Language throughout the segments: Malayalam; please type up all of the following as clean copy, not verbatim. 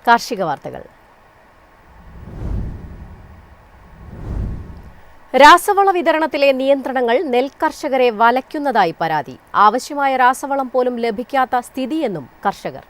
കാർഷിക വാർത്തകൾ. രാസവള വിതരണത്തിലെ നിയന്ത്രണങ്ങൾ നെൽകർഷകരെ വലയ്ക്കുന്നതായി പരാതി. ആവശ്യമായ രാസവളം പോലും ലഭിക്കാത്ത സ്ഥിതിയെന്നും കർഷകർ.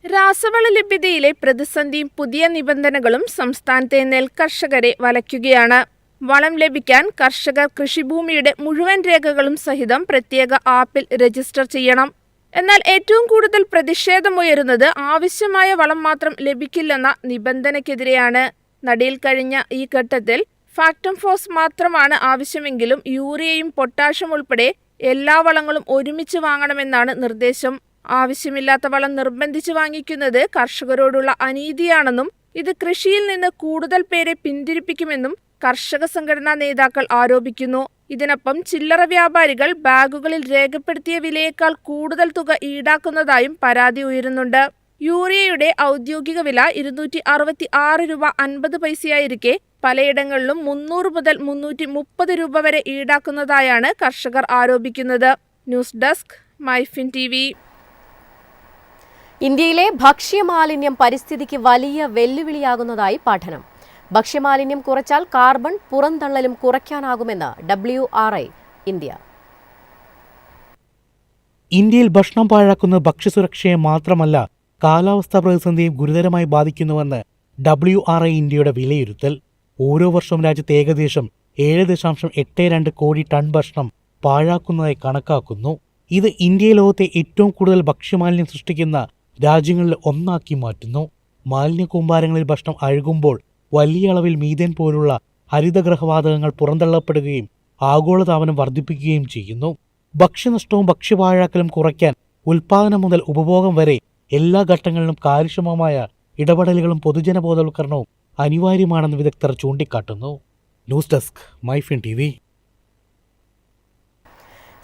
രാസവള ലഭ്യതയിലെ പ്രതിസന്ധിയും പുതിയ നിബന്ധനകളും സംസ്ഥാനത്തെ നെൽകർഷകരെ വലയ്ക്കുകയാണ്. വളം ലഭിക്കാൻ കർഷകർ കൃഷിഭൂമിയുടെ മുഴുവൻ രേഖകളും സഹിതം പ്രത്യേക ആപ്പിൽ രജിസ്റ്റർ ചെയ്യണം. എന്നാൽ ഏറ്റവും കൂടുതൽ പ്രതിഷേധമുയരുന്നത് ആവശ്യമായ വളം മാത്രം ലഭിക്കില്ലെന്ന നിബന്ധനയ്ക്കെതിരെയാണ്. നടയിൽ കഴിഞ്ഞ ഈ ഘട്ടത്തിൽ ഫാക്ടംഫോസ് മാത്രമാണ് ആവശ്യമെങ്കിലും യൂറിയയും പൊട്ടാഷ്യം ഉൾപ്പെടെ എല്ലാ വളങ്ങളും ഒരുമിച്ച് വാങ്ങണമെന്നാണ് നിർദ്ദേശം. ആവശ്യമില്ലാത്ത വളം നിർബന്ധിച്ച് വാങ്ങിക്കുന്നത് കർഷകരോടുള്ള അനീതിയാണെന്നും ഇത് കൃഷിയിൽ നിന്ന് കൂടുതൽ പേരെ പിന്തിരിപ്പിക്കുമെന്നും കർഷക സംഘടനാ നേതാക്കൾ ആരോപിക്കുന്നു. ഇതിനൊപ്പം ചില്ലറ വ്യാപാരികൾ ബാഗുകളിൽ രേഖപ്പെടുത്തിയ വിലയേക്കാൾ കൂടുതൽ തുക ഈടാക്കുന്നതായും പരാതി ഉയരുന്നുണ്ട്. യൂറിയയുടെ ഔദ്യോഗിക വില 266 രൂപ 50 പൈസയായിരിക്കെ പലയിടങ്ങളിലും 300 മുതൽ 330 രൂപ വരെ ഈടാക്കുന്നതായാണ് കർഷകർ ആരോപിക്കുന്നത്. News desk MyFin TV. ഇന്ത്യയിലെ ഭക്ഷ്യമാലിന്യം പരിസ്ഥിതിക്ക് വലിയ വെല്ലുവിളിയാകുന്നതായി പഠനം. ഭക്ഷ്യമാലിന്യം കുറച്ചാൽ കാർബൺ പുറന്തള്ളലും കുറയ്ക്കാനാകുമെന്ന് WRI ഇന്ത്യ. ഇന്ത്യയിൽ ഭക്ഷണം പാഴാക്കുന്ന ഭക്ഷ്യസുരക്ഷയെ മാത്രമല്ല കാലാവസ്ഥാ പ്രതിസന്ധിയും ഗുരുതരമായി ബാധിക്കുന്നുവെന്ന് WRI ഇന്ത്യയുടെ വിലയിരുത്തൽ. ഓരോ വർഷവും രാജ്യത്ത് ഏകദേശം 7.82 കോടി ടൺ ഭക്ഷണം പാഴാക്കുന്നതായി കണക്കാക്കുന്നു. ഇത് ഇന്ത്യയെ ലോകത്തെ ഏറ്റവും കൂടുതൽ ഭക്ഷ്യമാലിന്യം സൃഷ്ടിക്കുന്ന രാജ്യങ്ങളിൽ ഒന്നാക്കി മാറ്റുന്നു. മാലിന്യ കൂമ്പാരങ്ങളിൽ ഭക്ഷണം അഴുകുമ്പോൾ വലിയ അളവിൽ മീഥേൻ പോലുള്ള ഹരിതഗ്രഹവാതകങ്ങൾ പുറന്തള്ളപ്പെടുകയും ആഗോളതാപനം വർദ്ധിപ്പിക്കുകയും ചെയ്യുന്നു. ഭക്ഷ്യനഷ്ടവും ഭക്ഷ്യപാഴാക്കലും കുറയ്ക്കാൻ ഉൽപാദനം മുതൽ ഉപഭോഗം വരെ എല്ലാ ഘട്ടങ്ങളിലും കാര്യക്ഷമമായ ഇടപെടലുകളും പൊതുജന ബോധവൽക്കരണവും അനിവാര്യമാണെന്ന് വിദഗ്ധർ ചൂണ്ടിക്കാട്ടുന്നു. News desk MyFin TV.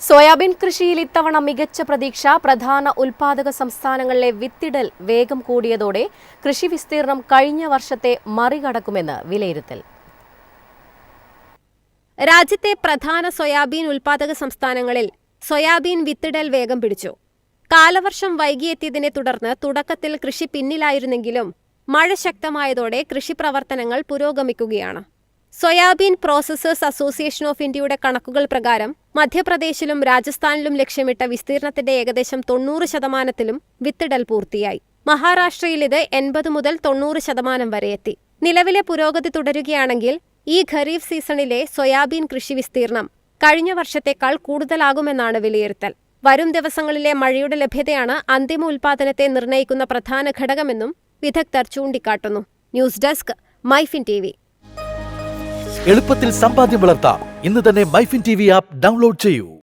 Soyabean കൃഷിയിൽ ഇത്തവണ മികച്ച പ്രതീക്ഷ. പ്രധാന ഉൽപാദക സംസ്ഥാനങ്ങളിലെ വിത്തിടൽ വേഗം കൂടിയതോടെ കൃഷി വിസ്തീർണം കഴിഞ്ഞ വർഷത്തെ മറികടക്കുമെന്ന് വിലയിരുത്തൽ. രാജ്യത്തെ പ്രധാന സോയാബീൻ ഉൽപാദക സംസ്ഥാനങ്ങളിൽ സോയാബീൻ വിത്തിടൽ വേഗം പിടിച്ചു. കാലവർഷം വൈകിയെത്തിയതിനെ തുടർന്ന് തുടക്കത്തിൽ കൃഷി പിന്നിലായിരുന്നെങ്കിലും മഴ ശക്തമായതോടെ കൃഷിപ്രവർത്തനങ്ങൾ പുരോഗമിക്കുകയാണ്. സോയാബീൻ പ്രോസസേഴ്സ് അസോസിയേഷൻ ഓഫ് ഇന്ത്യയുടെ കണക്കുകൾ പ്രകാരം മധ്യപ്രദേശിലും രാജസ്ഥാനിലും ലക്ഷ്യമിട്ട വിസ്തീർണത്തിന്റെ ഏകദേശം 90% വിത്തിടൽ പൂർത്തിയായി. മഹാരാഷ്ട്രയിൽ ഇത് 80 മുതൽ 90% വരെ എത്തി. നിലവിലെ പുരോഗതി തുടരുകയാണെങ്കിൽ ഈ ഖരീഫ് സീസണിലെ സോയാബീൻ കൃഷി വിസ്തീർണം കഴിഞ്ഞ വർഷത്തേക്കാൾ കൂടുതലാകുമെന്നാണ് വിലയിരുത്തൽ. വരും ദിവസങ്ങളിലെ മഴയുടെ ലഭ്യതയാണ് അന്തിമ ഉൽപാദനത്തെ നിർണ്ണയിക്കുന്ന പ്രധാന ഘടകമെന്നും വിദഗ്ധർ ചൂണ്ടിക്കാട്ടുന്നു. News desk MyFin TV. എളുപ്പത്തിൽ സമ്പാദ്യം വളർത്താം. ഇന്ന് തന്നെ മൈഫിൻ TV ആപ്പ് ഡൗൺലോഡ് ചെയ്യൂ.